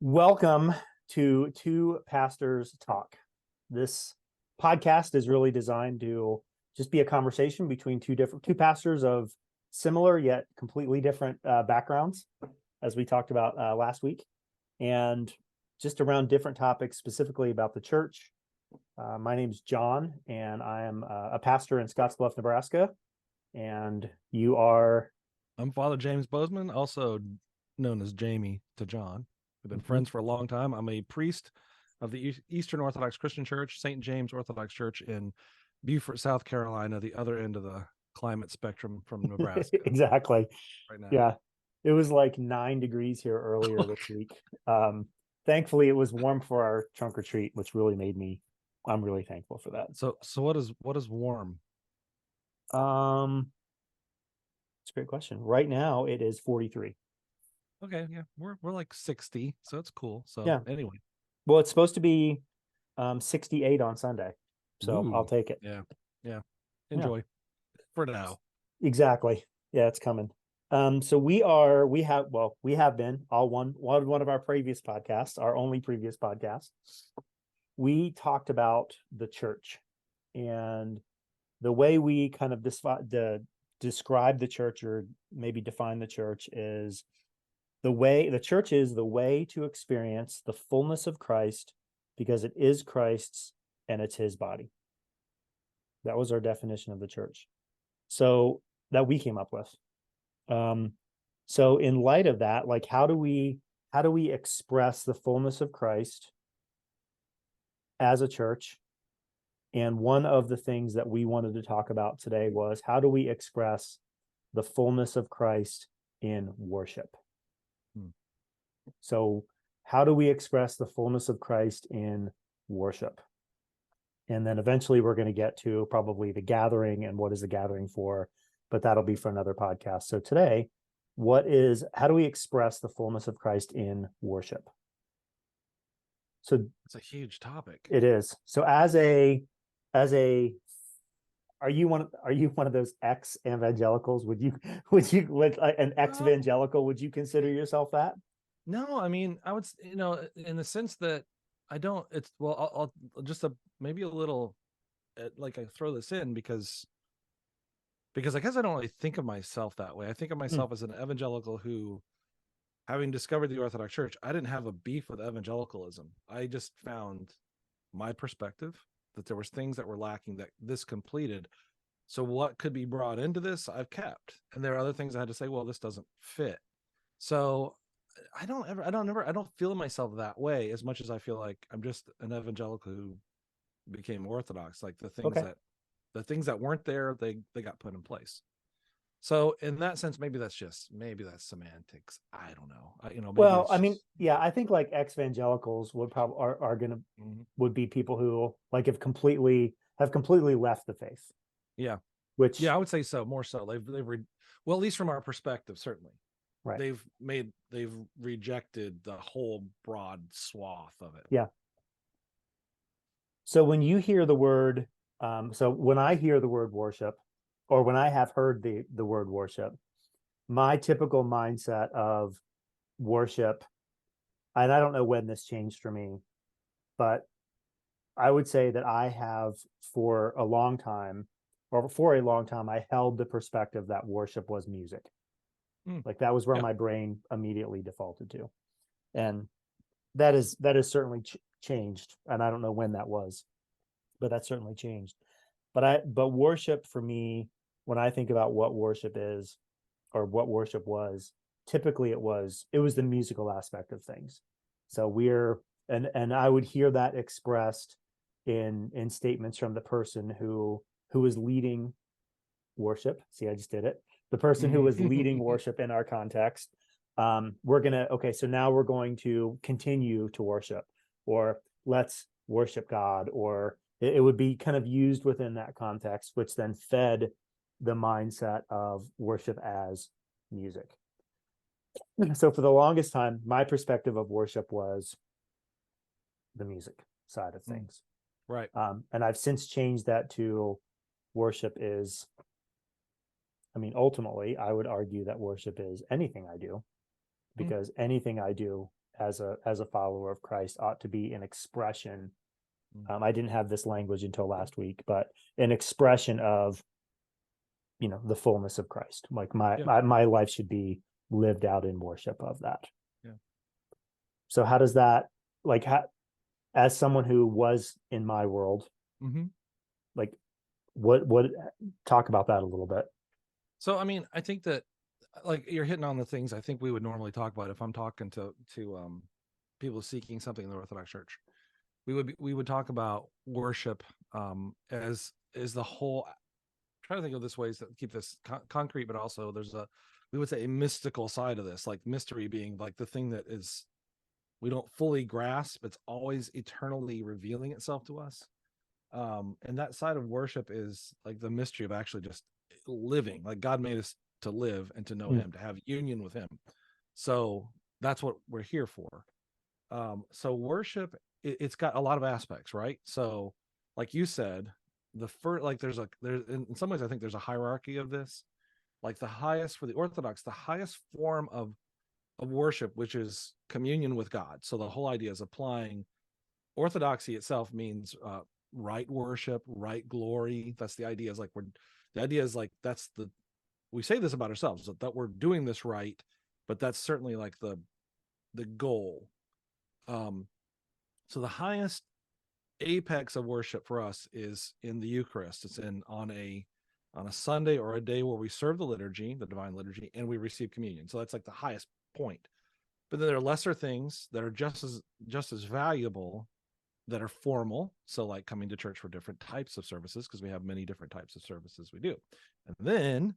Welcome to Two Pastors Talk. This podcast is really designed to just be a conversation between two pastors of similar yet completely different backgrounds, as we talked about last week, and just around different topics, specifically about the church. My name's John, and I am a pastor in Scottsbluff, Nebraska. And you are? I'm Father James Bozeman, also known as Jamie to John. We've been friends for a long time. I'm a priest of the Eastern Orthodox Christian Church, St. James Orthodox Church in Beaufort, South Carolina, the other end of the climate spectrum from Nebraska Exactly. right now. Yeah. It was like 9 degrees here earlier this week. Thankfully, it was warm for our trunk or treat, which really I'm really thankful for that. So what is warm? It's a great question. Right now, it is 43. Okay, yeah, we're like 60, so it's cool. So Yeah. anyway, Well, it's supposed to be 68 on Sunday, so I'll ooh, take it. yeah, Yeah, enjoy for now. exactly. Yeah, it's coming. So we have been all one of our previous podcasts, our only previous podcast. We talked about the church, and the way we kind of describe the church, or maybe define the church, is the church is the way to experience the fullness of Christ, because it is Christ's and it's his body. That was our definition of the church. So that we came up with. So in light of that, like how do we express the fullness of Christ as a church? And one of the things that we wanted to talk about today was, how do we express the fullness of Christ in worship? Hmm. So how do we express the fullness of Christ in worship? And then eventually we're going to get to probably the gathering and what is the gathering for, but that'll be for another podcast. So today, how do we express the fullness of Christ in worship? So It's a huge topic. it is. So as a are you one of those ex evangelicals? Would an ex Um, evangelical, would you consider yourself that? No, I mean, I would, in the sense that I don't, it's, well, I'll just maybe a little, like I throw this in because I guess I don't really think of myself that way. I think of Mm, myself as an evangelical who, having discovered the Orthodox Church, I didn't have a beef with evangelicalism. I just found my perspective that there was things that were lacking that this completed. So what could be brought into this, I've kept. And there are other things I had to say, well, this doesn't fit. So I don't feel myself that way as much as I feel like I'm just an evangelical who became Orthodox. Like okay. the things that weren't there, they got put in place. So in that sense, maybe that's semantics. I don't know. Maybe Well, it's I mean, just yeah, I think like ex-evangelicals would probably are gonna mhm. would be people who like have completely left the faith, Yeah, which yeah. I would say so. More so, well, at least from our perspective, certainly right. they've rejected the whole broad swath of it. Yeah. So when you hear the word, so when I hear the word worship, or when I have heard the word worship, my typical mindset of worship, and I don't know when this changed for me, but I would say that I have for a long time, I held the perspective that worship was music. Mm, Like that was where yeah. my brain immediately defaulted to. And that is certainly changed. And I don't know when that was, but that certainly changed. But worship for me, when I think about what worship is or what worship was, typically it was the musical aspect of things. So and I would hear that expressed in statements from the person who was leading worship. See, I just did it. The person who was leading worship in our context. Okay, so now we're going to continue to worship, or let's worship God, or it would be kind of used within that context, which then fed the mindset of worship as music. So for the longest time, my perspective of worship was the music side of Mm, things. right. And I've since changed that to worship is, I mean, ultimately, I would argue that worship is anything I do, Mm, because anything I do as a follower of Christ ought to be an expression. Mm. I didn't have this language until last week, but an expression of, the fullness of Christ. Like Yeah. my life should be lived out in worship of that. Yeah. So how does that, like, as someone who was in my world, Mm-hmm. like, what talk about that a little bit. So, I mean, I think that like you're hitting on the things I think we would normally talk about if I'm talking to people seeking something in the Orthodox Church. We would talk about worship as the whole. I'm trying to think of this ways to keep this concrete, but also there's we would say a mystical side of this, like mystery being like the thing that is we don't fully grasp. It's always eternally revealing itself to us. And that side of worship is like the mystery of actually just living. Like God made us to live and to know Him, to have union with Him. So that's what we're here for. So worship, it's got a lot of aspects, right? So, like you said, the first, like there's in some ways I think there's a hierarchy of this. Like the highest for the Orthodox, the highest form of worship, which is communion with God. So the whole idea is applying orthodoxy itself means right worship, right glory. That's the idea. Is like the idea is like that's the we say this about ourselves that we're doing this right, but that's certainly like the goal. So the highest apex of worship for us is in the Eucharist. It's in on a Sunday or a day where we serve the liturgy, the divine liturgy, and we receive communion. So that's like the highest point. But then there are lesser things that are just as valuable that are formal. So like coming to church for different types of services, because we have many different types of services we do. And then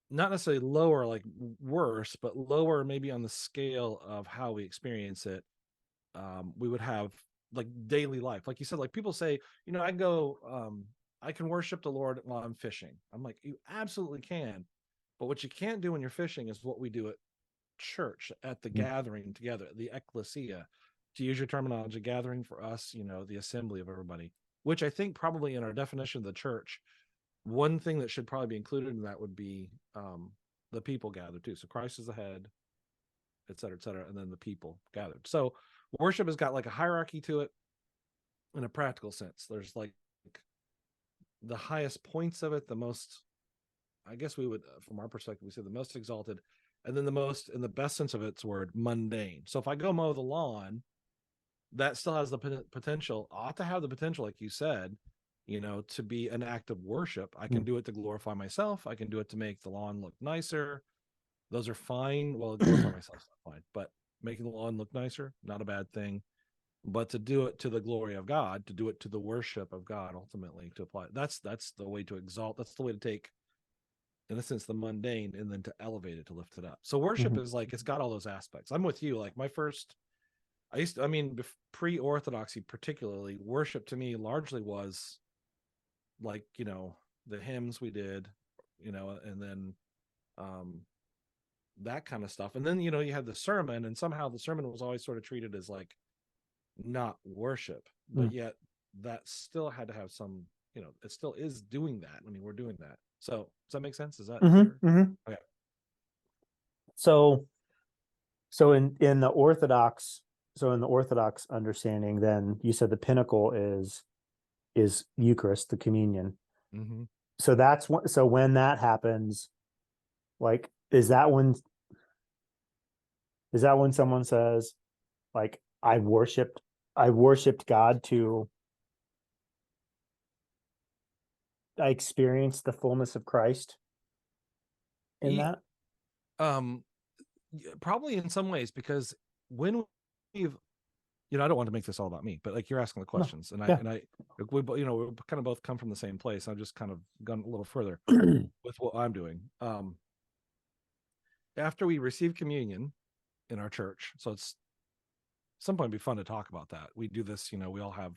not necessarily lower, like worse, but lower maybe on the scale of how we experience it. We would have like daily life. Like you said, like people say, I can worship the Lord while I'm fishing. I'm like, you absolutely can. But what you can't do when you're fishing is what we do at church, at the gathering together, the ecclesia, to use your terminology, gathering for us, the assembly of everybody, which I think probably in our definition of the church, one thing that should probably be included in that would be the people gathered too. So Christ is the head, et cetera, and then the people gathered. So worship has got like a hierarchy to it in a practical sense. There's like the highest points of it, the most, I guess we would, from our perspective, we say the most exalted, and then the most, in the best sense of its word, mundane. So if I go mow the lawn, that still has the potential, ought to have the potential, like you said, to be an act of worship. I can do it to glorify myself. I can do it to make the lawn look nicer. Those are fine. Well, glorify myself is not fine, but making the lawn look nicer, not a bad thing. But to do it to the glory of God, to do it to the worship of God, ultimately to apply, that's the way to exalt. That's the way to take, in a sense, the mundane and then to elevate it, to lift it up. So worship is like, it's got all those aspects. I'm with you. Like pre-orthodoxy, particularly, worship to me largely was like, the hymns we did, and then that kind of stuff. And then, you had the sermon, and somehow the sermon was always sort of treated as like not worship, but yet that still had to have some, it still is doing that. I mean, we're doing that. So does that make sense? Is that fair? Okay. So in the Orthodox, understanding, then you said the pinnacle is Eucharist, the communion. Mm-hmm. So when that happens, like, is that when someone says, like, I worshipped God I experienced the fullness of Christ in that? Um, probably in some ways, because when we've, I don't want to make this all about me, but like you're asking the questions, No. we kind of both come from the same place. I've just kind of gone a little further with what I'm doing. After we receive communion in our church, so it's some point it'd be fun to talk about that. We do this, we all have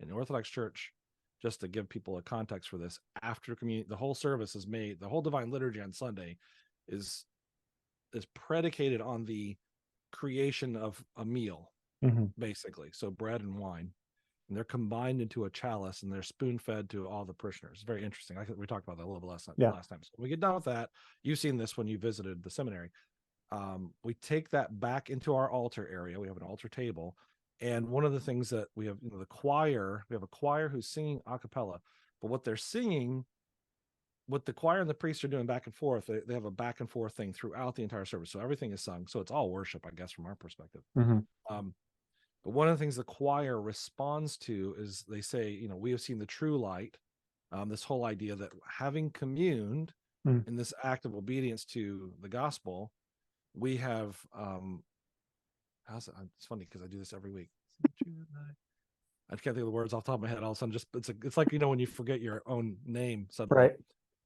in the Orthodox Church, just to give people a context for this. After communion, the whole service is made, the whole divine liturgy on Sunday is predicated on the creation of a meal, basically. So bread and wine, and they're combined into a chalice, and they're spoon fed to all the parishioners. It's very interesting. We talked about that a little bit last time. So when we get done with that, you've seen this when you visited the seminary. We take that back into our altar area. We have an altar table. And one of the things that we have, the choir, we have a choir who's singing a cappella, but what they're singing, what the choir and the priests are doing back and forth, they have a back and forth thing throughout the entire service. So everything is sung. So it's all worship, I guess, from our perspective. Mm-hmm. But one of the things the choir responds to is they say, we have seen the true light. This whole idea that having communed in this act of obedience to the gospel, we have it's funny because I do this every week. I can't think of the words off the top of my head. All of a sudden, it's like when you forget your own name suddenly. Right.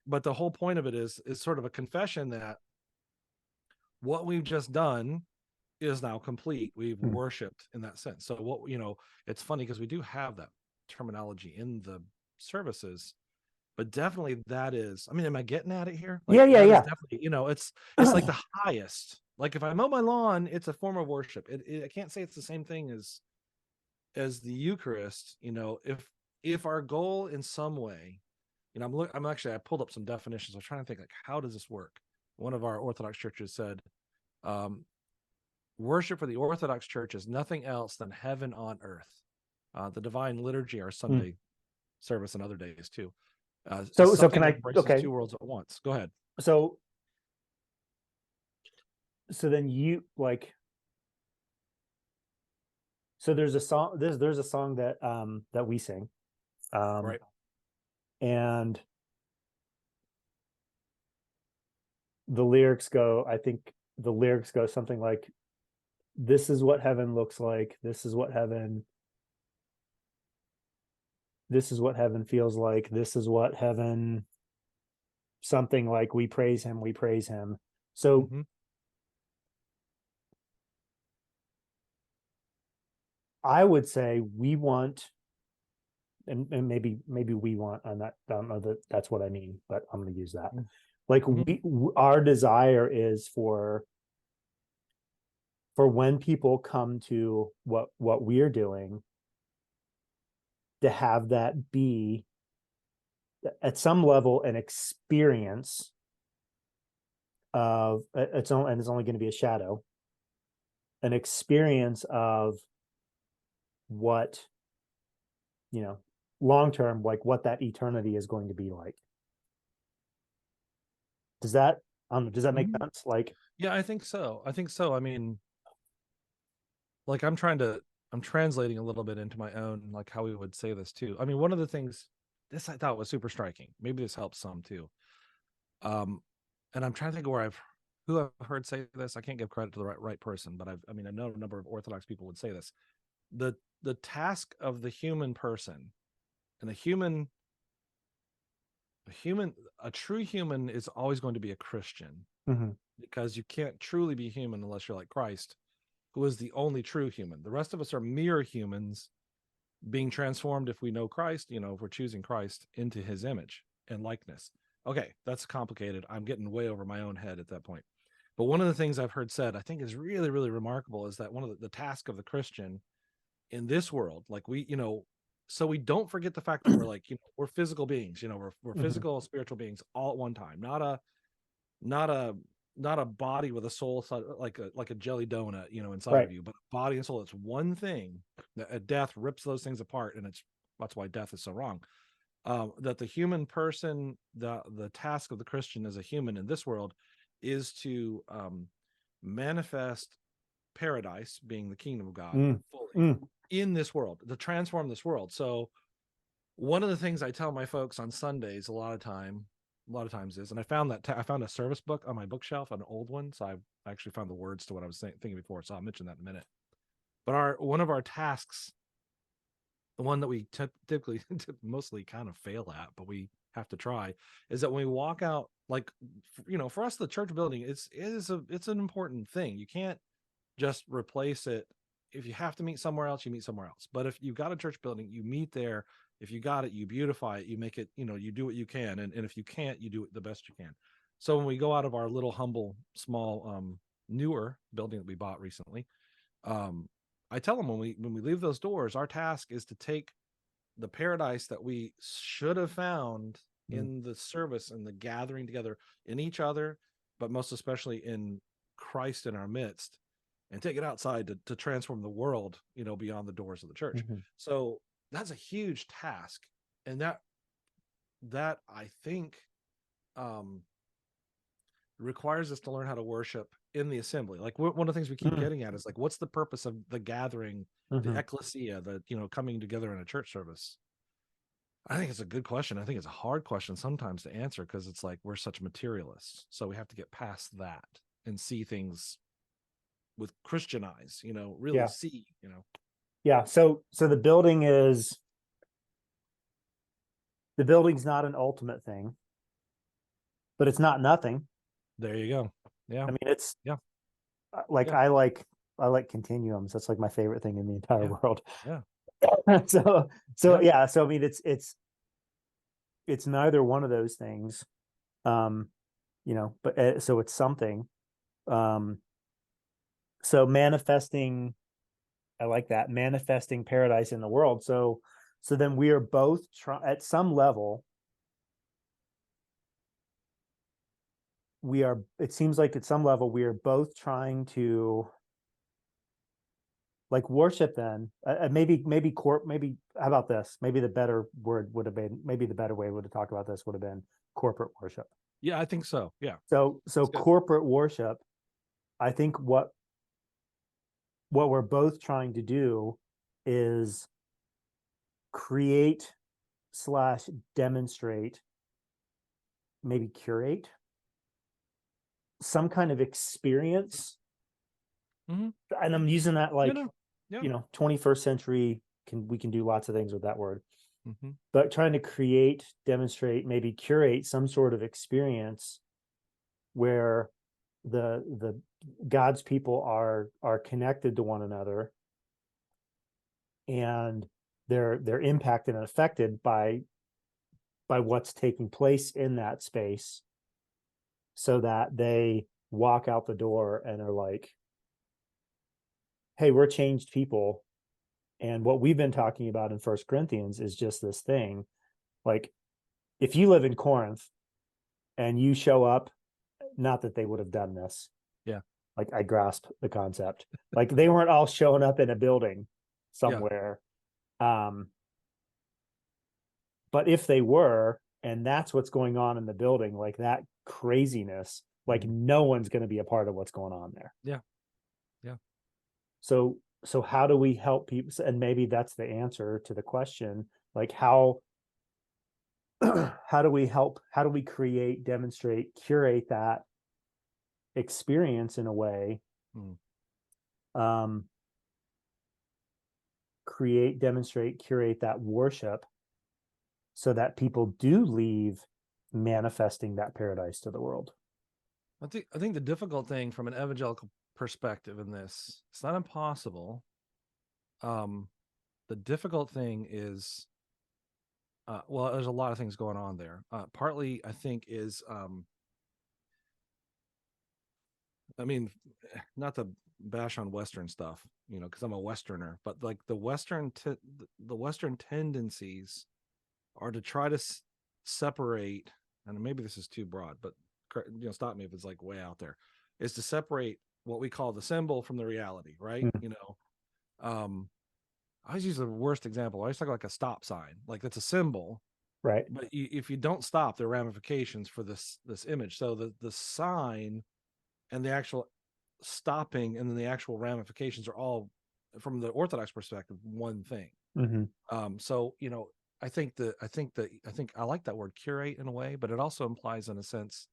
But the whole point of it is sort of a confession that what we've just done is now complete. We've worshipped in that sense. So it's funny because we do have that terminology in the services, but definitely that is. I mean, am I getting at it here? Like, yeah. Definitely, it's like the highest. Like if I mow my lawn, it's a form of worship. I can't say it's the same thing as the Eucharist. If our goal in some way, I pulled up some definitions. I was trying to think like, how does this work? One of our Orthodox churches said, worship for the Orthodox Church is nothing else than heaven on earth. The Divine Liturgy, our Sunday service, and other days too. So can I? Embraces two worlds at once. Go ahead. So then you like. So there's a song. There's a song that we sing, Right. and the lyrics go. I think the lyrics go something like, "This is what heaven looks like. This is what heaven feels like. This is what heaven." Something like, "We praise him. We praise him." So. I would say we want, and maybe we want, and that I don't know that that's what I mean, but I'm going to use that. Like our desire is for when people come to what we're doing, to have that be at some level an experience of its own, and it's only going to be a shadow, an experience of what long term, like what that eternity is going to be like. Does that make sense? Like, yeah, I think so. I mean, like I'm translating a little bit into my own, like how we would say this too. I mean, one of the things this I thought was super striking. Maybe this helps some too. And I'm trying to think of who I've heard say this. I can't give credit to the right person, but I know a number of Orthodox people would say this. The task of the human person, and a true human is always going to be a Christian, because you can't truly be human unless you're like Christ, who is the only true human. The rest of us are mere humans being transformed, if we know Christ, if we're choosing Christ, into his image and likeness. Okay, that's complicated. I'm getting way over my own head at that point. But one of the things I've heard said, I think is really, really remarkable, is that one of the task of the Christian in this world, like so we don't forget the fact that we're like, we're physical beings, we're physical, spiritual beings all at one time, not a body with a soul, like a jelly donut, inside of you, but body and soul. It's one thing. That death rips those things apart, and that's why death is so wrong. That the human person, the task of the Christian as a human in this world, is to manifest paradise, being the kingdom of God, fully in this world, to transform this world. So one of the things I tell my folks on Sundays a lot of times is, and I found I found a service book on my bookshelf, an old one, so I actually found the words to what I was thinking before, so I'll mention that in a minute. But one of our tasks, the one that we typically mostly kind of fail at, but we have to try, is that when we walk out, like, for us, the church building, it's an important thing. You can't just replace it. If you have to meet somewhere else, you meet somewhere else. But if you've got a church building, you meet there. If you got it, you beautify it, you make it, you do what you can. And if you can't, you do it the best you can. So when we go out of our little humble, small, newer building that we bought recently, I tell them when we leave those doors, our task is to take the paradise that we should have found in the service and the gathering together in each other, but most especially in Christ in our midst and take it outside to transform the world, beyond the doors of the church. Mhm. So that's a huge task. And that I think requires us to learn how to worship in the assembly. Like one of the things we keep Mhm. getting at is like, what's the purpose of the gathering, the Mhm. ecclesia, the coming together in a church service? I think it's a good question. I think it's a hard question sometimes to answer because it's like we're such materialists. So we have to get past that and see things with Christian eyes, really Yeah. see, Yeah. So the building's not an ultimate thing, but it's not nothing. There you go. I Yeah. mean, it's Yeah. like Yeah. I like continuums. That's like my favorite thing in the entire Yeah. world. Yeah. So Yeah. yeah. So I mean, it's neither one of those things. Um, but so it's something. Um, so manifesting, I like that, manifesting paradise in the world. So then we are both at some level. It seems like at some level we are both trying to like worship then maybe how about this, maybe the better word would have been, maybe the better way would have talked about this would have been corporate worship. Yeah. I think so. Yeah. So That's good. corporate worship, I think what we're both trying to do is create slash demonstrate, maybe curate some kind of experience. Mm-hmm. And I'm using that Yeah. like, No. Yeah. 21st century, we can do lots of things with that word, Mm-hmm. but trying to create, demonstrate, maybe curate some sort of experience where the God's people are connected to one another, and they're impacted and affected by what's taking place in that space, so that they walk out the door and are like, hey, we're changed people. And what we've been talking about in First Corinthians is just this thing. Like, if you live in Corinth and you show up, not that they would have done this. Yeah. Like, I grasp the concept. Like, they weren't all showing up in a building Yeah. somewhere. Um, but if they were, and that's what's going on in the building, like that craziness, like Mm-hmm. no one's going to be a part of what's going on there. Yeah. Yeah. So how do we help people? And maybe that's the answer to the question, like how how do we help, how do we create, demonstrate, curate that experience in a way, Mm. um create, demonstrate, curate that worship so that people do leave manifesting that paradise to the world. I think the difficult thing from an evangelical perspective in this, it's not impossible. Um, the difficult thing is, well, there's a lot of things going on there. Partly, I think, is, I mean, not to bash on Western stuff, because I'm a Westerner, but like the Western tendencies are to try to separate, and maybe this is too broad, but stop me if it's like way out there, is to separate what we call the symbol from the reality, right? Mm. Um, I always use the worst example. I always talk like a stop sign, like that's a symbol, Right. but if you don't stop, there are ramifications for this image. So the sign and the actual stopping and then the actual ramifications are all, from the Orthodox perspective, one thing. Mm-hmm. So I like that word curate in a way, but it also implies in a sense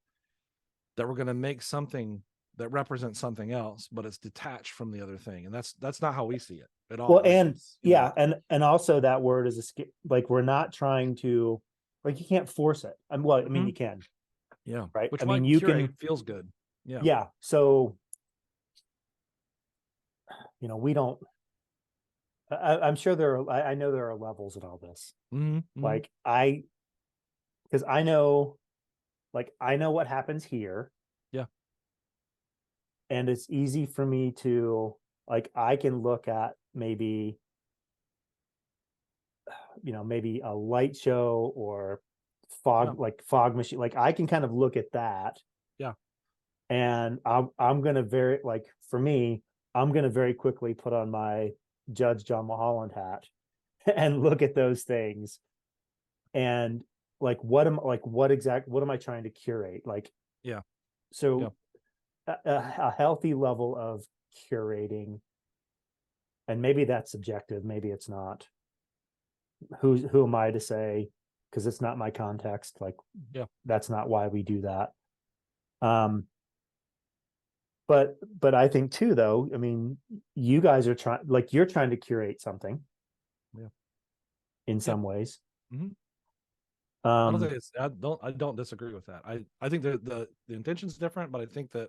that we're going to make something that represents something else, but it's detached from the other thing, and that's not how we see it at all. Well, and It's, yeah, and also that word is like, we're not trying to, like, you can't force it. I mean, you can, yeah, right? which I why mean, you curate can, feels good. Yeah. yeah. So, we don't, I'm sure I know there are levels in all this. Mm-hmm. Mm-hmm. Like, because I know what happens here, Yeah. and it's easy for me to, like, I can look at maybe a light show or Yeah. fog machine. Like, I can kind of look at that Yeah. And I'm gonna very like for me, I'm gonna very quickly put on my Judge John Mulholland hat and look at those things and like what am I trying to curate? Like Yeah. Yeah. so a healthy level of curating, and maybe that's subjective, maybe it's not. Who am I to say? Because it's not my context. Like Yeah. that's not why we do that. Um, but I think too, though. I mean, you guys are trying, like you're trying to curate something Yeah. in Yep. some ways. Hmm. I don't Um, think it's, I don't disagree with that. I think the intention's different, but I think that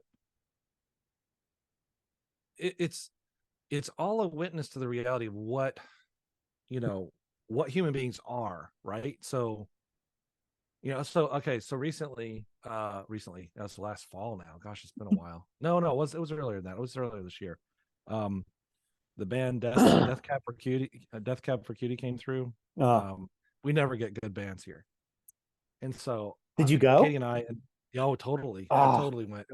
it's all a witness to the reality of what, you know, what human beings are, right? So, so okay, so recently, that's last fall now. Gosh, it's been a while. No, it was earlier than that. It was earlier this year. Um, the band Death Cab for Cutie came through. uh, Um, we never get good bands here, and so did you Katie go? and I, oh, totally, I Ah, totally went.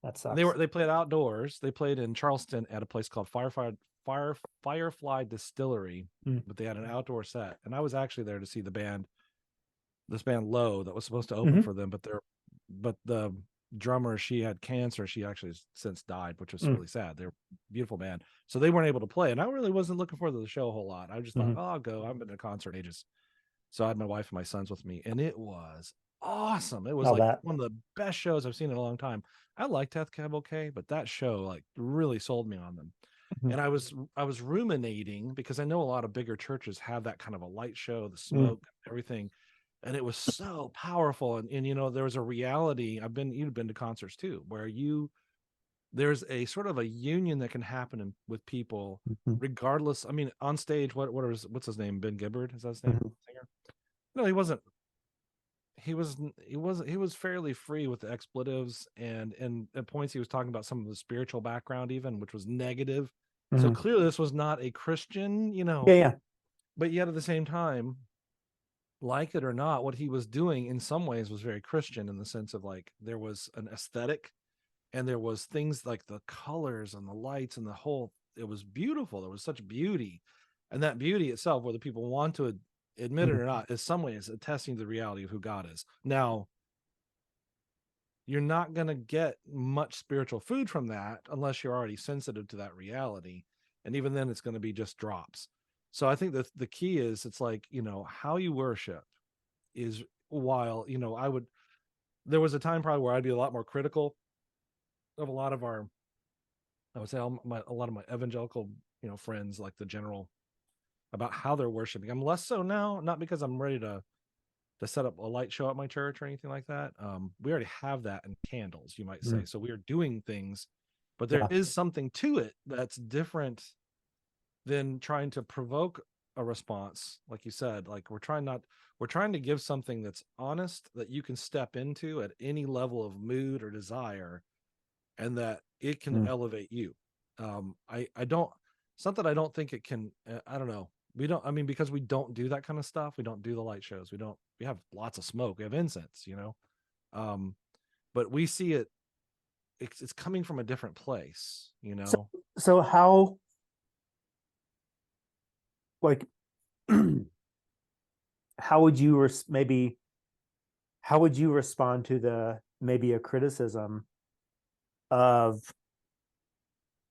that And sucks. they played outdoors. They played in Charleston at a place called Firefly Distillery, Mm, but they had an outdoor set, and I was actually there to see this band Low that was supposed to open mhm, for them, but the drummer, she had cancer. She actually has since died, which was mm, really sad. They're a beautiful band, so they weren't able to play, and I really wasn't looking forward to the show a whole lot. I just thought, mhm. oh, I'll go. I've been to a concert ages, so I had my wife and my sons with me, and it was awesome. It was I'll like bet. one of the best shows I've seen in a long time. I like Death Cab OK, but that show like really sold me on them. Mhm, And I was ruminating because I know a lot of bigger churches have that kind of a light show, the mm, smoke, everything. And it was so powerful. And there was a reality. You've been to concerts too, where there's a sort of a union that can happen with people mhm, regardless. I mean, on stage, what's his name? Ben Gibbard, is that his name? mhm, Singer? No, he wasn't. He was fairly free with the expletives, and at points he was talking about some of the spiritual background even, which was negative. So mhm. clearly this was not a Christian, Yeah, yeah. but yet at the same time, like it or not, what he was doing in some ways was very Christian in the sense of like there was an aesthetic, and there was things like the colors and the lights and the whole, it was beautiful. There was such beauty, and that beauty itself, whether people want to admit it Mhm, or not, is some ways attesting to the reality of who God is. Now, you're not going to get much spiritual food from that unless you're already sensitive to that reality, and even then it's going to be just drops. So I think that the key is, it's like, how you worship is, while I would, there was a time probably where I'd be a lot more critical of a lot of our, I would say, a lot of my evangelical friends, like the general, about how they're worshiping. I'm less so now, not because I'm ready to set up a light show at my church or anything like that. We already have that in candles, you might mm, say. So we are doing things, but there yeah. is something to it that's different than trying to provoke a response. Like you said, like we're trying to give something that's honest, that you can step into at any level of mood or desire, and that it can Mm. elevate you. I don't, it's not that I don't think it can, I don't know. We don't, I mean, because we don't do that kind of stuff. We don't do the light shows. We have lots of smoke. We have incense. Um, but we see it, it's coming from a different place, you So know? so how like how would you maybe how would you respond to the maybe a criticism of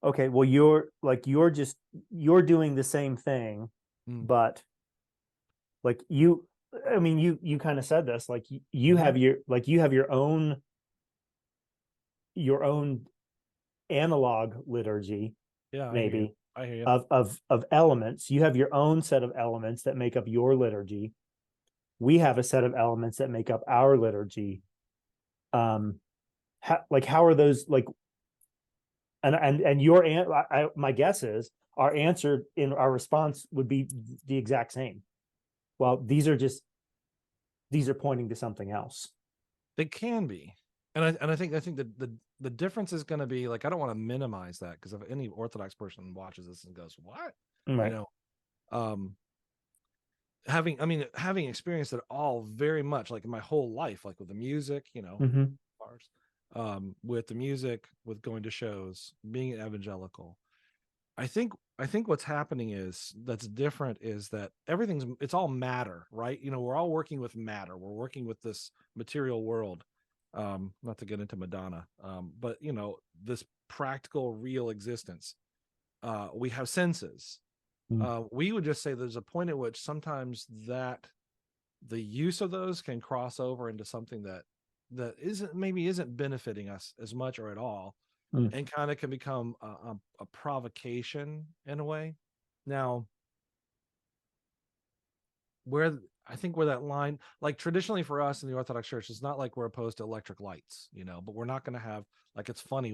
okay, well you're doing the same thing, Mm, but like I mean you kind of said this, like you mm-hmm. have your own analog liturgy Yeah, I hear you. maybe I hear you. of elements. You have your own set of elements that make up your liturgy. We have a set of elements that make up our liturgy. How are those like and your my guess is our answer in our response would be the exact same. Well, these are pointing to something else. They can be. And I think that the difference is going to be, like, I don't want to minimize that, because if any Orthodox person watches this and goes, what? You Right. know, um, having experienced it all very much, like in my whole life, like with the music, Mm-hmm. bars. with the music, with going to shows, being an evangelical. I think what's happening is that's different is that it's all matter, right? We're all working with matter. We're working with this material world. Not to get into Madonna, but this practical, real existence. We have senses. Mm, We would just say there's a point at which sometimes that the use of those can cross over into something that isn't benefiting us as much or at all, mm, and kind of can become a provocation in a way. Now, where I think where that line, like traditionally for us in the Orthodox Church, it's not like we're opposed to electric lights, but we're not going to have, like, it's funny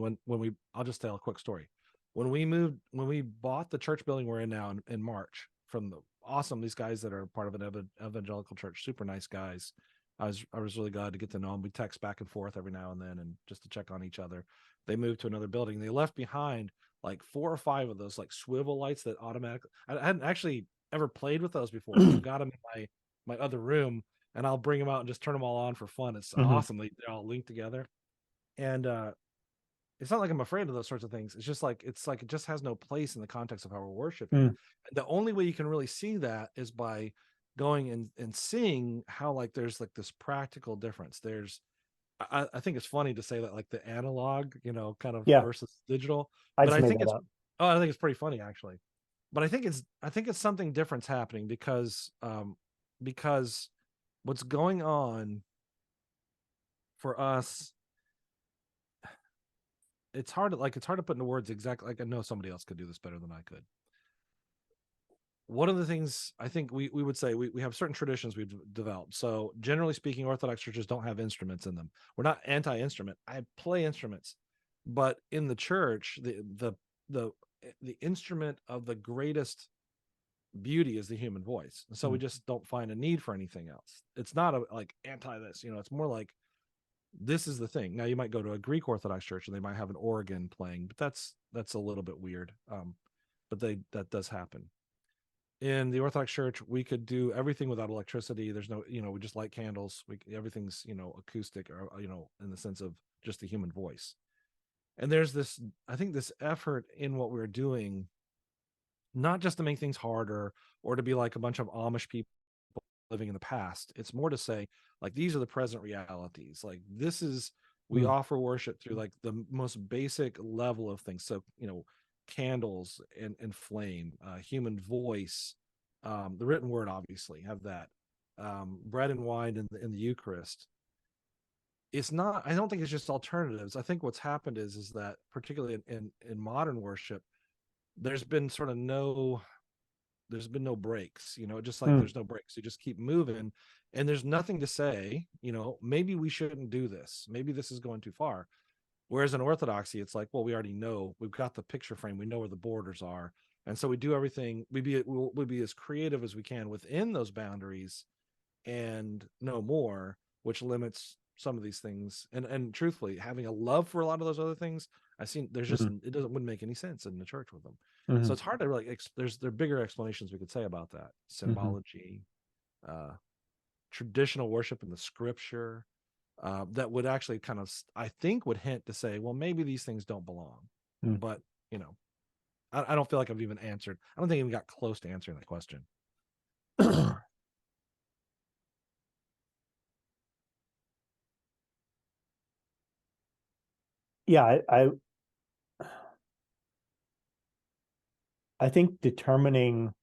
I'll just tell a quick story. When we bought the church building we're in now in March from these guys that are part of an evangelical church, super nice guys. I was really glad to get to know them. We text back and forth every now and then, and just to check on each other. They moved to another building. They left behind like 4 or 5 of those like swivel lights that automatically. I hadn't actually ever played with those before, but I've got them in my other room, and I'll bring them out and just turn them all on for fun. It's mhm, awesome. They're all linked together, and it's not like I'm afraid of those sorts of things. It's like it just has no place in the context of how we're worshiping. mm, The only way you can really see that is by going and seeing how, like, there's like this practical difference. I think it's funny to say that, like, the analog, kind of yeah, versus digital, I but just made that up. I think it's pretty funny actually. But I think it's something different's happening because what's going on for us, it's hard to put into words exactly. Like, I know somebody else could do this better than I could. One of the things I think we would say, we have certain traditions we've developed. So generally speaking, Orthodox churches don't have instruments in them. We're not anti-instrument. I play instruments, but in the church, the instrument of the greatest beauty is the human voice. And so we Mm, just don't find a need for anything else. It's not like anti this, it's more like this is the thing. Now you might go to a Greek Orthodox church and they might have an organ playing, but that's a little bit weird. But that does happen. In the Orthodox Church, we could do everything without electricity. There's no, we just light candles. Everything's, acoustic, or, in the sense of just the human voice. And there's this, I think, this effort in what we're doing, not just to make things harder or to be like a bunch of Amish people living in the past. It's more to say, like, these are the present realities. Like, we mm, offer worship through like the most basic level of things. So, candles and flame, human voice, the written word, obviously, have that, bread and wine in the Eucharist. It's not, I don't think it's just alternatives. I think what's happened is that, particularly in modern worship, there's been sort of no breaks, just like mm, there's no breaks. You just keep moving, and there's nothing to say, maybe we shouldn't do this. Maybe this is going too far. Whereas in Orthodoxy, it's like, well, we already know, we've got the picture frame, we know where the borders are. And so we do everything, we'll be as creative as we can within those boundaries, and no more, which limits some of these things. And truthfully, having a love for a lot of those other things, I've seen mm, wouldn't make any sense in the church with them. So mhm, it's hard to really, there are bigger explanations we could say about that. mhm, Symbology, uh, traditional worship in the scripture, that would actually kind of, I think, would hint to say, well, maybe these things don't belong. mm. But, I don't feel like I've even answered. I don't think I even got close to answering that question. Yeah, I think determining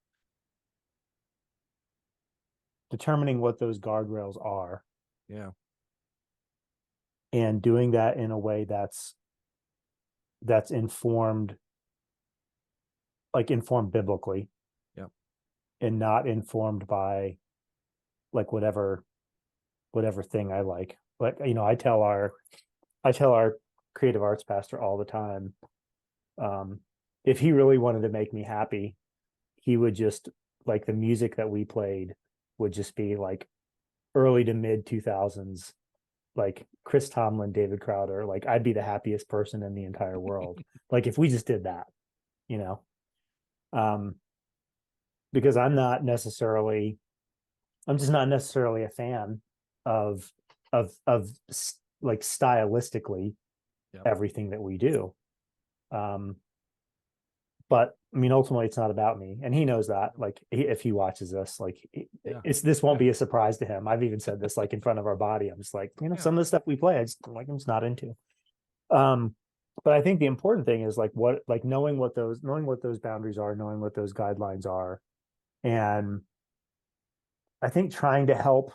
what those guardrails are Yeah. and doing that in a way that's informed, like informed biblically, Yeah. and not informed by like whatever thing I like. Like, I tell our creative arts pastor all the time, um, if he really wanted to make me happy, he would just, like, the music that we played would just be like early to mid 2000s, like Chris Tomlin, David Crowder. Like, I'd be the happiest person in the entire world. Like, if we just did that, you know, um, because I'm just not necessarily a fan of like stylistically. Yep. everything that we do. Um, but I mean, ultimately, it's not about me, and he knows that. Like, if he watches this, like, Yeah. this won't Yeah. be a surprise to him. I've even said this, like, in front of our body. I'm just like, Yeah. some of the stuff we play, I'm just not into. Um, but I think the important thing is like knowing what those boundaries are, knowing what those guidelines are, and I think trying to help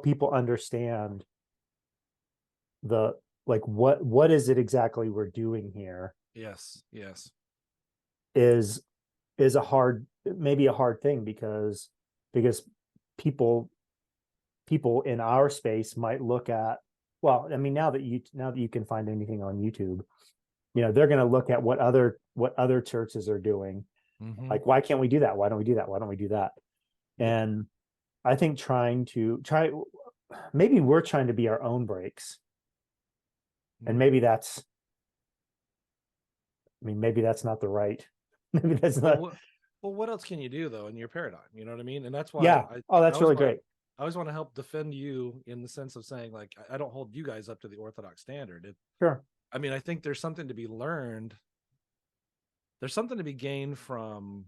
people understand the like what is it exactly we're doing here Yes. Yes. is is a hard maybe a hard thing because people people in our space might look at, well, I mean, now that you can find anything on YouTube, they're going to look at what other churches are doing. Mm-hmm. Like, why can't we do that? Why don't we do that? Why don't we do that? Yep. And I think maybe we're trying to be our own brakes, and Mm. maybe that's not the right. Maybe that's Well, not. what else can you do though in your paradigm? You know what I mean? And that's why Yeah. Oh, I that's always really want great. I always want to help defend you in the sense of saying like I don't hold you guys up to the Orthodox standard. Sure. I mean, I think there's something to be learned. There's something to be gained from.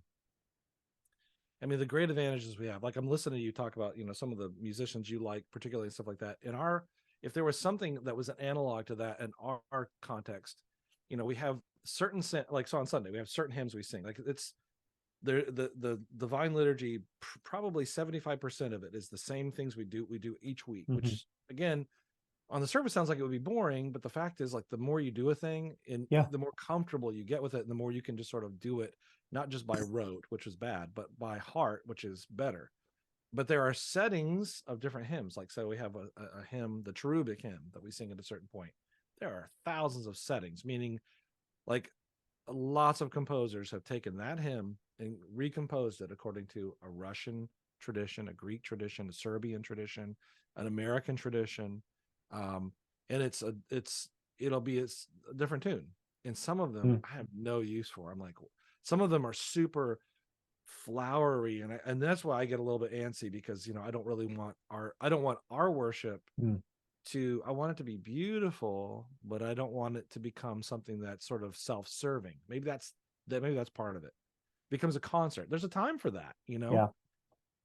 I mean, the great advantages we have. Like I'm listening to you talk about, some of the musicians you like, particularly and stuff like that. If there was something that was an analog to that in our context, we have certain like so on Sunday we have certain hymns we sing. Like it's the divine liturgy, probably 75% of it is the same things we do each week, Mm-hmm. which again on the surface sounds like it would be boring, but the fact is like the more you do a thing and Yeah. the more comfortable you get with it and the more you can just sort of do it not just by rote, which is bad, but by heart, which is better. But there are settings of different hymns. Like so we have a hymn, the cherubic hymn that we sing at a certain point. There are thousands of settings, meaning like lots of composers have taken that hymn and recomposed it according to a Russian tradition, a Greek tradition, a Serbian tradition, an American tradition, um, and it'll be a different tune. And some of them Mm. I have no use for. I'm like, some of them are super flowery, and that's why I get a little bit antsy because I don't want our worship Mm. I want it to be beautiful, but I don't want it to become something that's sort of self-serving. Maybe that's part of it. Becomes a concert. There's a time for that, Yeah.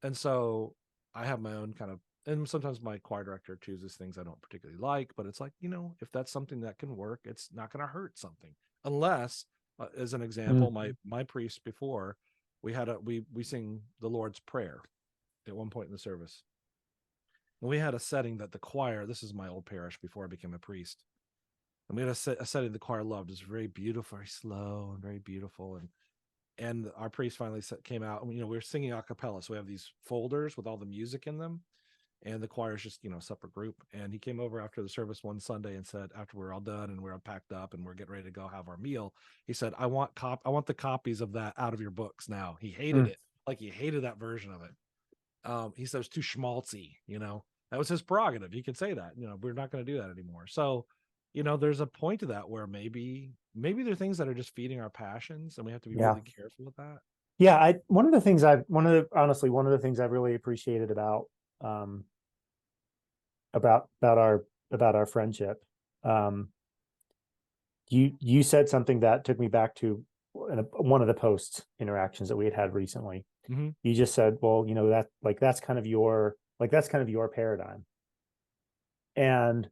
And so I have my own kind of, and sometimes my choir director chooses things I don't particularly like, but it's like, if that's something that can work, it's not going to hurt something. Unless, as an example, Mm. my priest before we sing the Lord's Prayer at one point in the service. And we had a setting that the choir, this is my old parish before I became a priest. And we had a setting the choir loved. It was very beautiful, very slow and very beautiful. And our priest finally came out. And, we were singing a cappella. So we have these folders with all the music in them. And the choir is just, a separate group. And he came over after the service one Sunday and said, after we're all done and we're all packed up and we're getting ready to go have our meal, he said, I want the copies of that out of your books now. He hated Mm. it. Like he hated that version of it. He said it was too schmaltzy, that was his prerogative. He could say that, we're not going to do that anymore. So, there's a point to that where maybe there are things that are just feeding our passions and we have to be Yeah. really careful with that. Yeah. Honestly, one of the things I've really appreciated um, about our friendship, um, you said something that took me back to one of the post interactions that we had recently. Mm-hmm. You just said, well, that's kind of your paradigm. And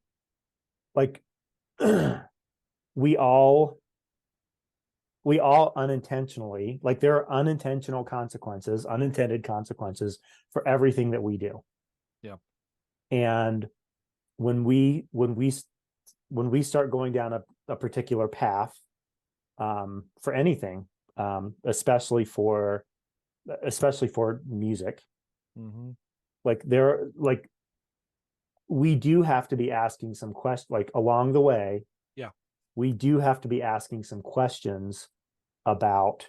like we all unintentionally, like, there are unintended consequences for everything that we do. Yeah. And when we start going down a particular path, for anything, especially for music, Mm-hmm. like we do have to be asking some questions, like, along the way. Yeah. We do have to be asking some questions about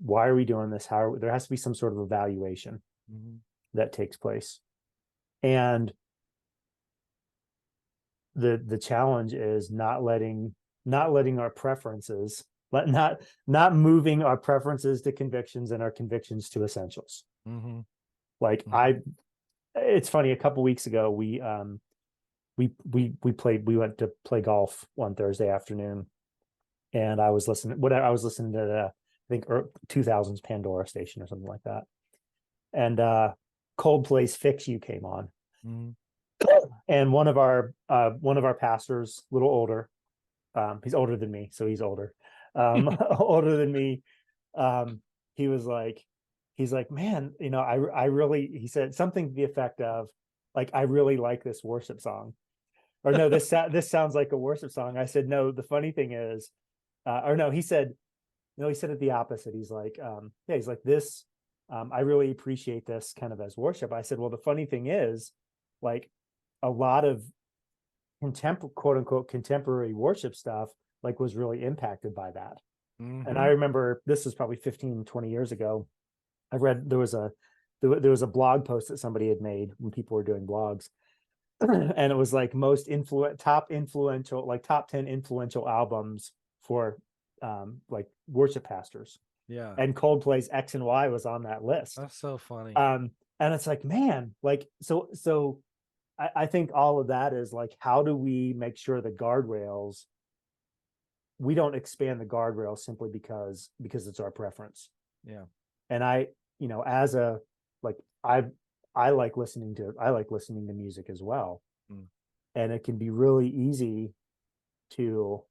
why are we doing this? There has to be some sort of evaluation Mm-hmm. that takes place. And the challenge is not letting our preferences, not moving our preferences to convictions and our convictions to essentials. Mm-hmm. Like, Mm-hmm. it's funny, a couple weeks ago we went to play golf one Thursday afternoon, and I was listening to the, I think 2000s Pandora station or something like that, and Coldplay's "Fix You" came on, Mhm. and one of our pastors, a little older, he's older than me, so he's older, older than me. Um, he was like, he's like, man, I really, he said something to the effect of, like, I really like this worship song, or no, this sounds like a worship song. I said, no, the funny thing is, or no, he said, no, he said it the opposite. He's like, yeah, he's like this. I really appreciate this kind of as worship. I said, well, the funny thing is, like, a lot of quote unquote contemporary worship stuff, like, was really impacted by that. And I Mhm. remember, this was probably 15, 20 years ago. I read there was a blog post that somebody had made when people were doing blogs, and it was like top influential, like top 10 influential albums for like worship pastors, Yeah. and Coldplay's X and Y was on that list. That's so funny. And it's like, man, like, so I think all of that is like, how do we make sure the guardrails, we don't expand the guardrails simply because it's our preference. Yeah. And I, as a, like, I like listening to music as well, Mm. and it can be really easy to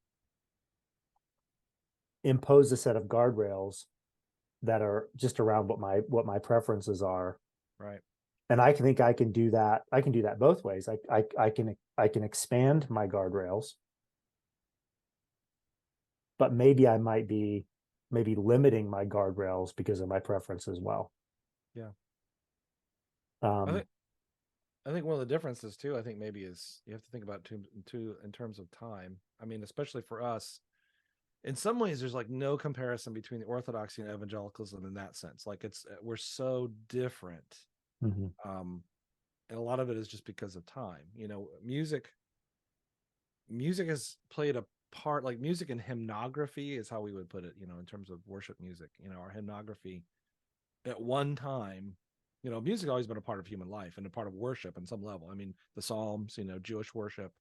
impose a set of guardrails that are just around what my preferences are. Right. And I think I can do that. I can do that both ways. I can expand my guardrails, but maybe I might be maybe limiting my guardrails because of my preference as well. Yeah. I Um, think I think one of the differences too, I think maybe is you have to think about two in terms of time. I mean, especially for us, in some ways, there's like no comparison between the Orthodoxy and evangelicalism in that sense. Like we're so different, mhm, um, and a lot of it is just because of time. Music has played a part. Like music and hymnography is how we would put it. In terms of worship music, our hymnography at one time, music always been a part of human life and a part of worship on some level. I mean, the Psalms, Jewish worship,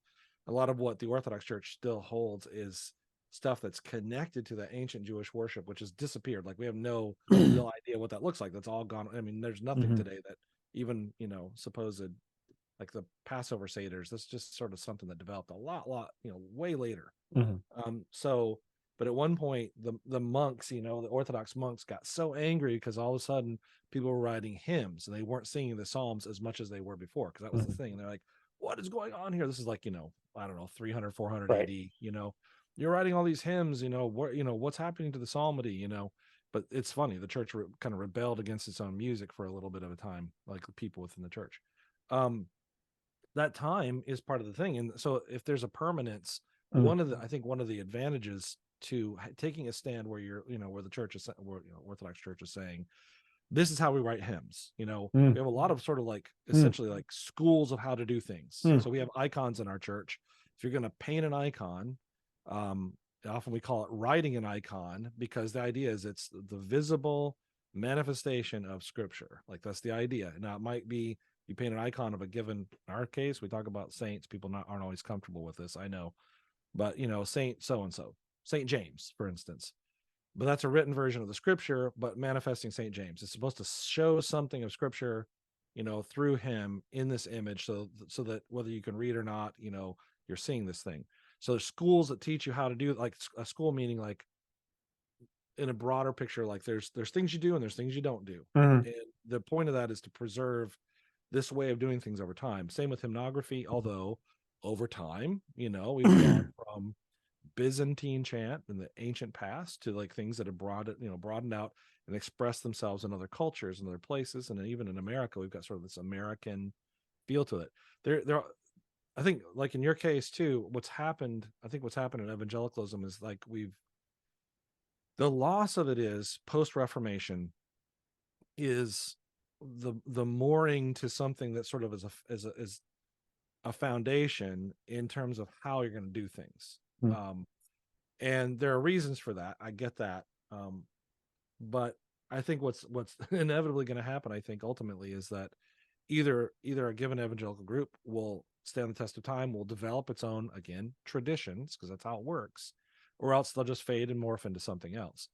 a lot of what the Orthodox Church still holds is stuff that's connected to the ancient Jewish worship, which has disappeared. Like we have no real idea what that looks like. That's all gone. I mean, there's nothing mhm, today that even, supposed like the Passover Seders. That's just sort of something that developed a lot, way later. mhm, So, but at one point, the monks, the Orthodox monks, got so angry because all of a sudden people were writing hymns and they weren't singing the Psalms as much as they were before, because that was the mhm. thing. And they're like, "What is going on here? This is like, I don't know, 300, 400 Right. AD. You're writing all these hymns. What's happening to the psalmody? But it's funny. The church kind of rebelled against its own music for a little bit of a time, like the people within the church. Um, that time is part of the thing. And so if there's a permanence, Mm, I think one of the advantages to taking a stand where where the church is, where, Orthodox Church is saying, this is how we write hymns. mm, We have a lot of sort of like mm, essentially like schools of how to do things. mm, So we have icons in our church. If you're going to paint an icon, um, often we call it writing an icon, because the idea is it's the visible manifestation of scripture. Like that's the idea. Now it might be you paint an icon of a given, in our case, we talk about saints. People aren't always comfortable with this, I know, but Saint so and so, Saint James, for instance. But that's a written version of the scripture, but manifesting Saint James. It's supposed to show something of scripture, through him in this image, so that whether you can read or not, you're seeing this thing. So there's schools that teach you how to do, like a school meaning, like in a broader picture, like there's things you do and there's things you don't do. mhm, And the point of that is to preserve this way of doing things over time. Same with hymnography, although over time, we've gone from Byzantine chant in the ancient past to like things that have broadened out and expressed themselves in other cultures and other places. And then even in America, we've got sort of this American feel to it. There, I think, like in your case too, what's happened in evangelicalism is like the loss of it is post Reformation is the mooring to something that sort of is a foundation in terms of how you're going to do things. mm, Um, and there are reasons for that. I get that, but I think what's inevitably going to happen, I think ultimately, is that either a given evangelical group will stand the test of time, will develop its own, again, traditions, because that's how it works, or else they'll just fade and morph into something else.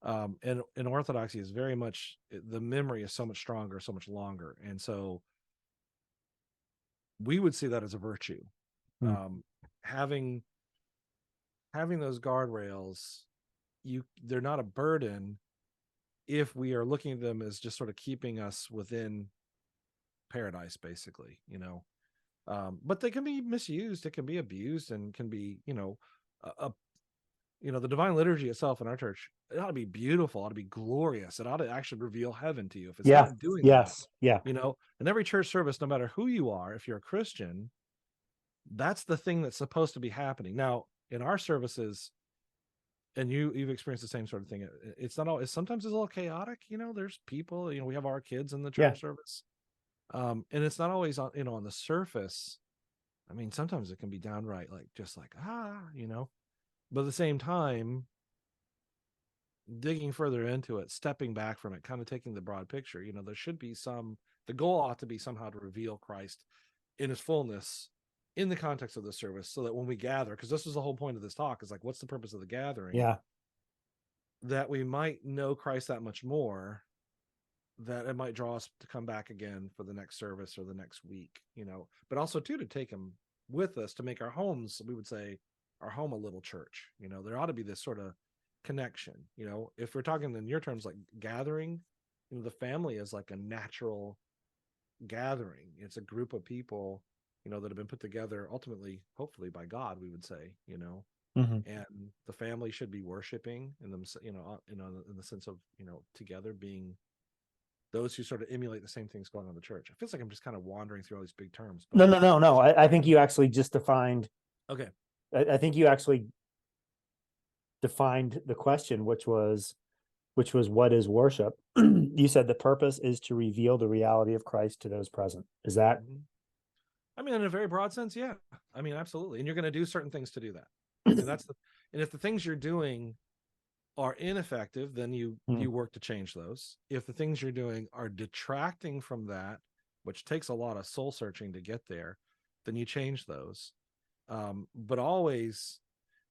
And Orthodoxy is very much, the memory is so much stronger, so much longer. And so we would see that as a virtue. Mm. Um, having those guardrails, they're not a burden if we are looking at them as just sort of keeping us within paradise, basically, but they can be misused, it can be abused, and can be, the divine liturgy itself in our church, it ought to be beautiful, it ought to be glorious, it ought to actually reveal heaven to you. If it's Yeah. not doing that, Yes. Yeah. in every church service, no matter who you are, if you're a Christian, that's the thing that's supposed to be happening. Now, in our services, and you've experienced the same sort of thing, it's not always, sometimes it's a little chaotic, there's people, we have our kids in the Yeah. church service, and it's not always on, on the surface. I mean, sometimes it can be downright like, just like, but at the same time, digging further into it, stepping back from it, kind of taking the broad picture, there should be the goal ought to be somehow to reveal Christ in his fullness in the context of the service, so that when we gather, because this was the whole point of this talk, is like, what's the purpose of the gathering? Yeah. That we might know Christ that much more, that it might draw us to come back again for the next service or the next week, but also too, to take him with us, to make our homes, we would say, our home a little church. There ought to be this sort of connection. If we're talking in your terms, like gathering, the family is like a natural gathering. It's a group of people, that have been put together ultimately, hopefully by God, we would say, Mm-hmm. and the family should be worshiping in them, in the sense of, together being those who sort of emulate the same things going on in the church. It feels like I'm just kind of wandering through all these big terms, but No. I think you actually just defined. okay. I think you actually defined the question, which was what is worship? You said the purpose is to reveal the reality of Christ to those present. Is that? Mm-hmm. I mean, in a very broad sense, yeah. I mean, absolutely. And you're going to do certain things to do that. I mean, and if the things you're doing are ineffective, then you work to change those. If the things you're doing are detracting from that, which takes a lot of soul searching to get there, then you change those. But always,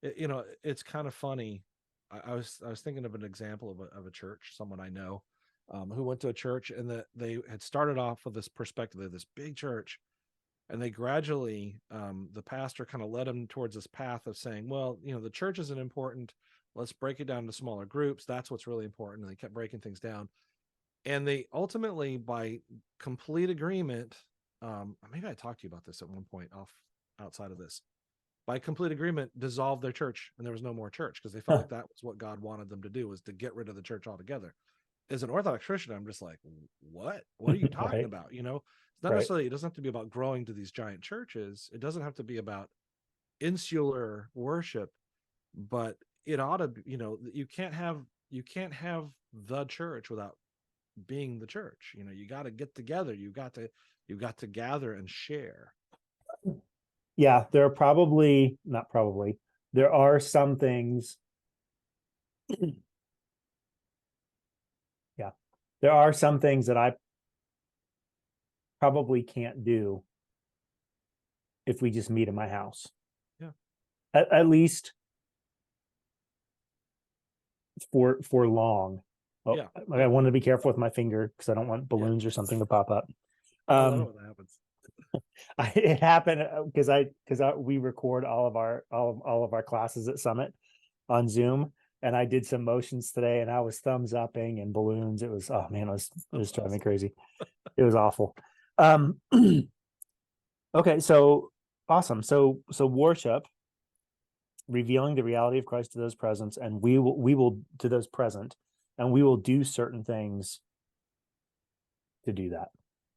it's kind of funny. I was thinking of an example of a church, someone I know, who went to a church, and that they had started off with this perspective of this big church, and they gradually, the pastor kind of led them towards this path of saying, well, the church isn't important, let's break it down to smaller groups, that's what's really important. And they kept breaking things down, and they ultimately, by complete agreement, maybe I talked to you about this at one point outside of this, by complete agreement, dissolved their church, and there was no more church, because they felt like that was what God wanted them to do, was to get rid of the church altogether. As an Orthodox Christian, I'm just like, what are you talking Right. about? It's not necessarily, it doesn't have to be about growing to these giant churches, it doesn't have to be about insular worship, but it ought to be, you can't have the church without being the church. You got to get together, you got to gather and share. Yeah, there are probably not probably. There are some things. Yeah, there are some things that I probably can't do if we just meet in my house. Yeah. At least for long. Oh, Yeah. I want to be careful with my finger because I don't want Yeah. balloons or something to pop up. I love it when that happens. It happened because we record all of our classes at Summit on Zoom, and I did some motions today, and I was thumbs upping and balloons. It was, oh man, it was driving me crazy. It was awful. Okay, so awesome. So worship, revealing the reality of Christ to those present, and we will to those present, and we will do certain things to do that.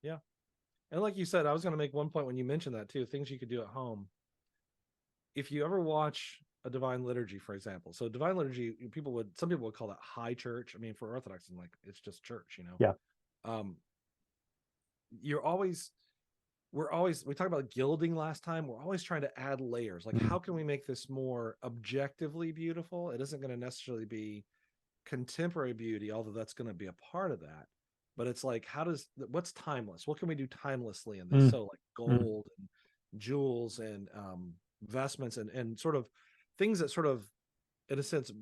Yeah. And like you said, I was going to make one point when you mentioned that too, things you could do at home. If you ever watch a divine liturgy, for example, so divine liturgy, some people would call that high church. I mean, for Orthodox, I'm like, it's just church, Yeah. You're always, we talked about gilding last time. We're always trying to add layers. Like, how can we make this more objectively beautiful? It isn't going to necessarily be contemporary beauty, although that's going to be a part of that. But it's like, what's timeless? What can we do timelessly in this? So like gold and jewels and vestments and sort of things that sort of, in a sense,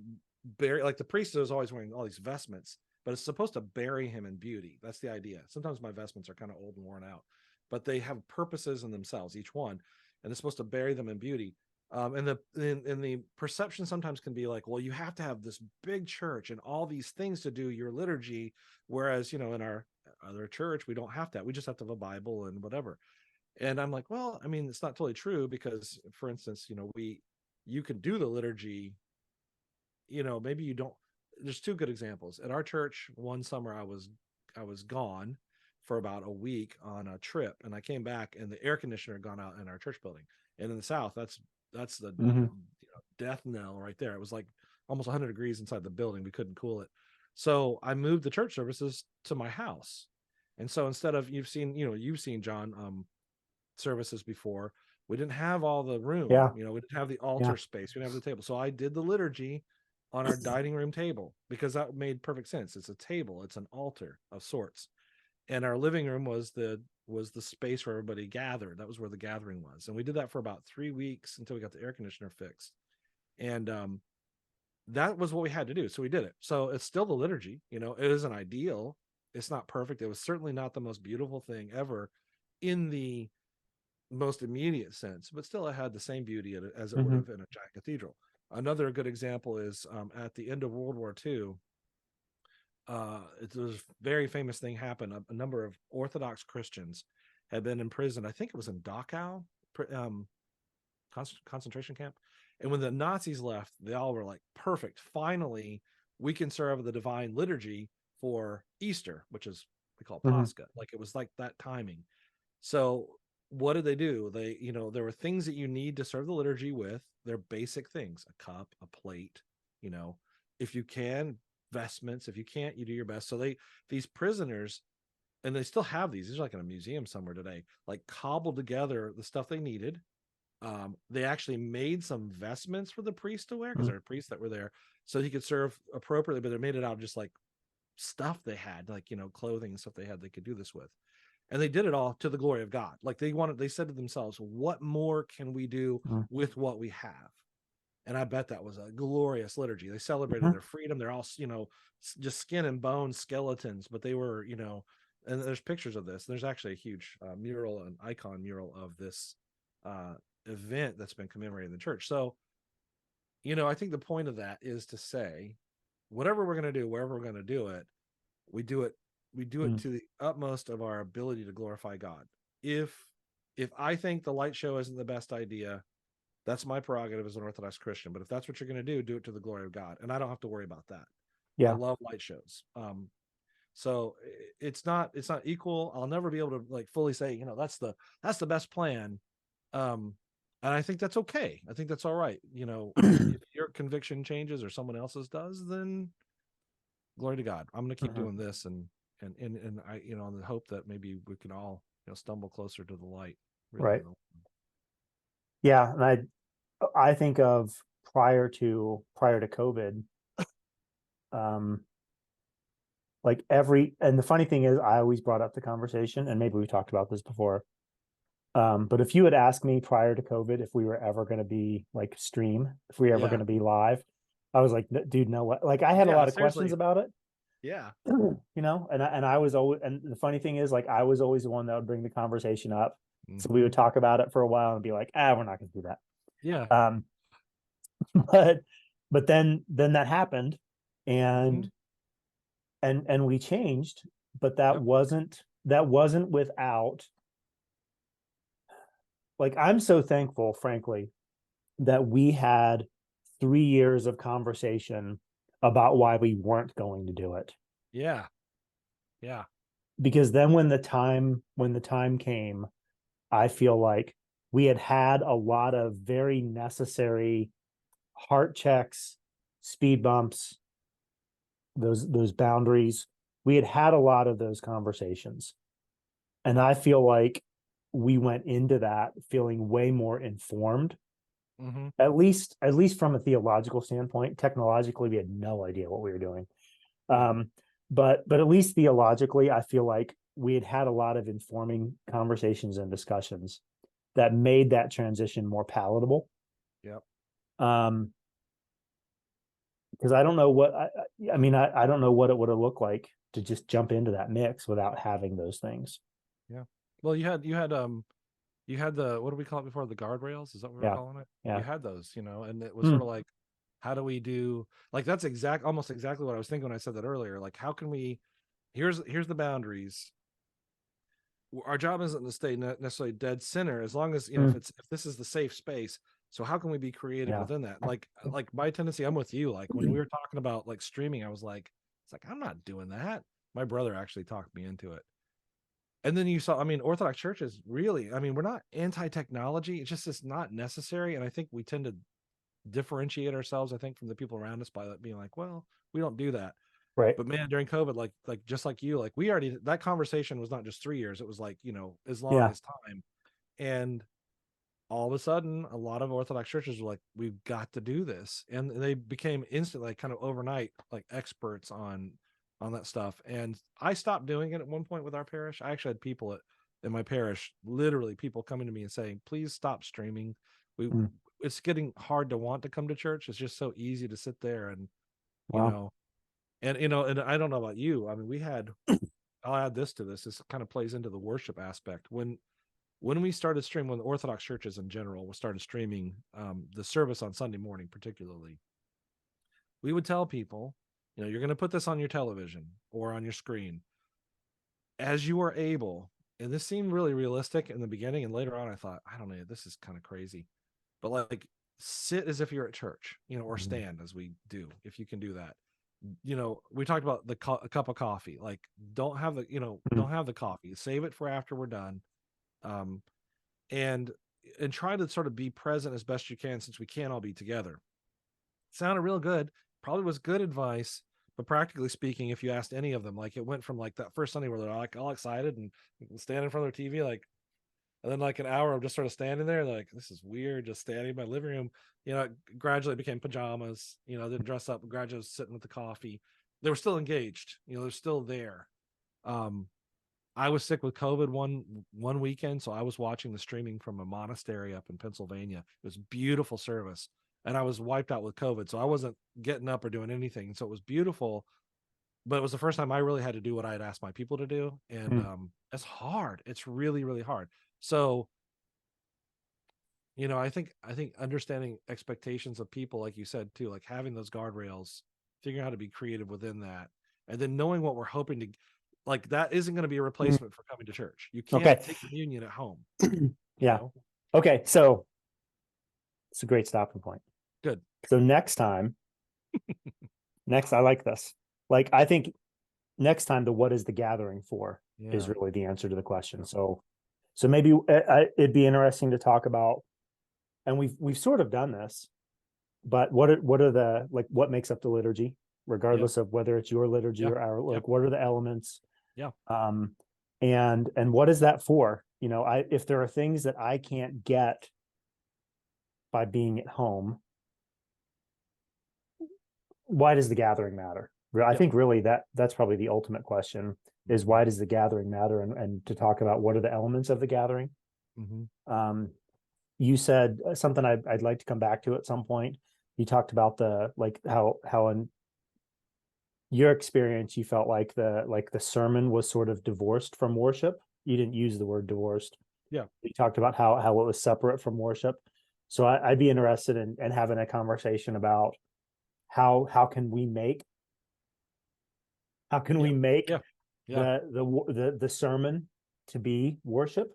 bury, like the priest is always wearing all these vestments, but it's supposed to bury him in beauty. That's the idea. Sometimes my vestments are kind of old and worn out, but they have purposes in themselves, each one, and it's supposed to bury them in beauty. And the perception sometimes can be like, well, you have to have this big church and all these things to do your liturgy, whereas in our other church we don't have that. We just have to have a Bible and whatever. And I'm like, well, I mean, it's not totally true, because, for instance, you can do the liturgy, maybe you don't. There's two good examples. At our church, one summer I was gone for about a week on a trip, and I came back and the air conditioner had gone out in our church building. And in the South, that's the death knell right there. It was like almost 100 degrees inside the building. We couldn't cool it. So I moved the church services to my house. And so instead of, you've seen John, services before, we didn't have all the room. Yeah. We didn't have the altar Yeah. space. We didn't have the table. So I did the liturgy on our dining room table, because that made perfect sense. It's a table, it's an altar of sorts. And our living room was the space where everybody gathered. That was where the gathering was. And we did that for about 3 weeks until we got the air conditioner fixed. And that was what we had to do. So we did it. So it's still the liturgy. It isn't ideal. It's not perfect. It was certainly not the most beautiful thing ever in the most immediate sense, but still it had the same beauty as it would have in a giant cathedral. Another good example is at the end of World War II, it was a very famous thing happened. A number of Orthodox Christians had been imprisoned. I think it was in Dachau concentration camp. And when the Nazis left, they all were like, perfect. Finally, we can serve the divine liturgy for Easter, which is we call Pascha. Like, it was like that timing. So what did they do? They, there were things that you need to serve the liturgy with. They're basic things: a cup, a plate, if you can, vestments. If you can't, you do your best. So these prisoners, and they still have these are like in a museum somewhere today, like cobbled together the stuff they needed. They actually made some vestments for the priest to wear, because there are priests that were there, so he could serve appropriately, but they made it out of just like stuff they had, like, clothing and stuff they had they could do this with. And they did it all to the glory of God. Like, they said to themselves, what more can we do with what we have? And I bet that was a glorious liturgy. They celebrated their freedom. They're all, just skin and bone skeletons, but they were, and there's pictures of this. There's actually a huge mural, an icon mural of this event that's been commemorated in the church. So, I think the point of that is to say, whatever we're going to do, wherever we're going to do it, we do it to the utmost of our ability to glorify God. If I think the light show isn't the best idea, that's my prerogative as an Orthodox Christian. But if that's what you're going to do it to the glory of God, and I don't have to worry about that. I love light shows. So it's not equal. I'll never be able to like fully say, that's the best plan. And I think that's okay. I think that's all right. If your conviction changes or someone else's does, then glory to God. I'm going to keep doing this, and I, on the hope that maybe we can all, stumble closer to the light. Really. Right. Yeah. And I think of prior to COVID, like and the funny thing is, I always brought up the conversation, and maybe we talked about this before. But if you had asked me prior to COVID if we were ever going to be like stream, if we were ever going to be live, I was like, dude, no what? Like, I had a lot of questions about it. Yeah. And I was always, and the funny thing is, like, I was always the one that would bring the conversation up. So we would talk about it for a while and be like, we're not going to do that. Yeah. But then that happened, and we changed, but that wasn't without, like, I'm so thankful, frankly, that we had 3 years of conversation about why we weren't going to do it. Yeah. Because then when the time came, I feel like we had a lot of very necessary heart checks, speed bumps, those boundaries. We had a lot of those conversations. And I feel like we went into that feeling way more informed. At least from a theological standpoint. Technologically, we had no idea what we were doing. But at least theologically, I feel like we had a lot of informing conversations and discussions that made that transition more palatable. Yep. Because I don't know what I mean, I don't know what it would have looked like to just jump into that mix without having those things. Yeah. Well, you had the, what do we call it before, the guardrails? Is that what we were Yeah. calling it? Yeah. You had those, and it was sort of Mm, like, how do we do, like, that's almost exactly what I was thinking when I said that earlier. Like, how can we, here's the boundaries. Our job isn't to stay necessarily dead center, as long as, mm, if this is the safe space. So how can we be creative yeah. within that? Like my tendency, I'm with you. Like when we were talking about like streaming, I was like, it's like, I'm not doing that. My brother actually talked me into it. And then you saw, I mean, Orthodox churches really, I mean, we're not anti-technology. It's not necessary. And I think we tend to differentiate ourselves, I think, from the people around us by being like, well, we don't do that. Right. But man, during COVID, like just like you, like we already, that conversation was not just 3 years. It was like, as long Yeah. as time. And all of a sudden, a lot of Orthodox churches were like, we've got to do this. And they became instantly, like, kind of overnight, like experts on that stuff. And I stopped doing it at one point with our parish. I actually had people in my parish, literally people coming to me and saying, please stop streaming. We Mm, It's getting hard to want to come to church. It's just so easy to sit there and you wow. know and I don't know about you. I mean, I'll add this to this. This kind of plays into the worship aspect. When we started streaming, when the Orthodox churches in general started streaming the service on Sunday morning, particularly, we would tell people, you're going to put this on your television or on your screen as you are able. And this seemed really realistic in the beginning. And later on, I thought, I don't know, this is kind of crazy. But like, sit as if you're at church, or Mhm. stand as we do, if you can do that. We talked about a cup of coffee. Like, Mm, don't have the coffee. Save it for after we're done. Um, and try to sort of be present as best you can, since we can't all be together. Sounded real good, probably was good advice, but practically speaking, if you asked any of them, like, it went from like that first Sunday where they're like all excited and stand in front of their TV, like, and then like an hour of just sort of standing there, like, this is weird, just standing in my living room. It gradually became pajamas, didn't dress up, gradually sitting with the coffee. They were still engaged, they're still there. um I was sick with COVID one weekend, so I was watching the streaming from a monastery up in Pennsylvania. It was beautiful service, and I was wiped out with COVID, so I wasn't getting up or doing anything. So it was beautiful, but it was the first time I really had to do what I had asked my people to do, and mm, it's hard. It's really, really hard. So I think understanding expectations of people, like you said too, like having those guardrails, figuring out how to be creative within that, and then knowing what we're hoping to, like, that isn't going to be a mm. replacement for coming to church. You can't Okay. take communion at home, you Yeah. know. Okay. So it's a great stopping point. Good. So I like this. Like, I think next time, the what is the gathering for is Yeah. really the answer to the question. Yeah. So maybe it'd be interesting to talk about, and we've sort of done this, but what are the, like, what makes up the liturgy, Yeah. regardless of whether it's your liturgy Yeah. or our, Yeah. like, what are the elements, Yeah. um, and what is that for? If there are things that I can't get by being at home, why does the gathering matter? I Yep. think really that's probably the ultimate question, is Mm-hmm. why does the gathering matter, and to talk about what are the elements of the gathering. Mm-hmm. Um, you said something I'd like to come back to at some point. You talked about the, like, how in your experience you felt like the sermon was sort of divorced from worship. You didn't use the word divorced. Yeah. You talked about how it was separate from worship. So I'd be interested in having a conversation about how can we make Yeah. Yeah. Yeah. the sermon to be worship.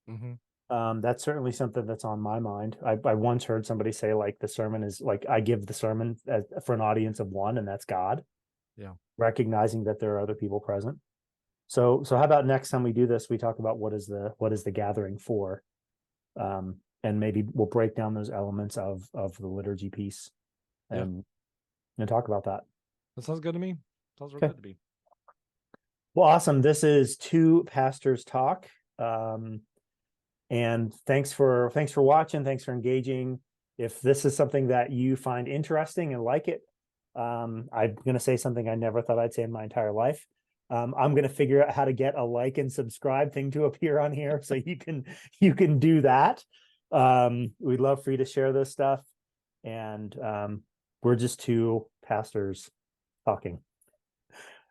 Mm-hmm. That's certainly something that's on my mind. I once heard somebody say, like, the sermon is like, I give the sermon for an audience of one, and that's God, Yeah. recognizing that there are other people present. So how about next time we do this, we talk about what is the gathering for, and maybe we'll break down those elements of the liturgy piece, Yeah. and talk about that. That sounds good to me. Sounds real Okay. good to me. Well, awesome. This is Two Pastors Talk. And thanks for watching. Thanks for engaging. If this is something that you find interesting and like it, I'm going to say something I never thought I'd say in my entire life. I'm going to figure out how to get a like and subscribe thing to appear on here, so you can do that. We'd love for you to share this stuff, and we're just two pastors talking.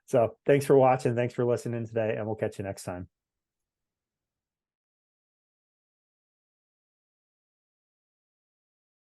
So thanks for watching, thanks for listening today, and we'll catch you next time.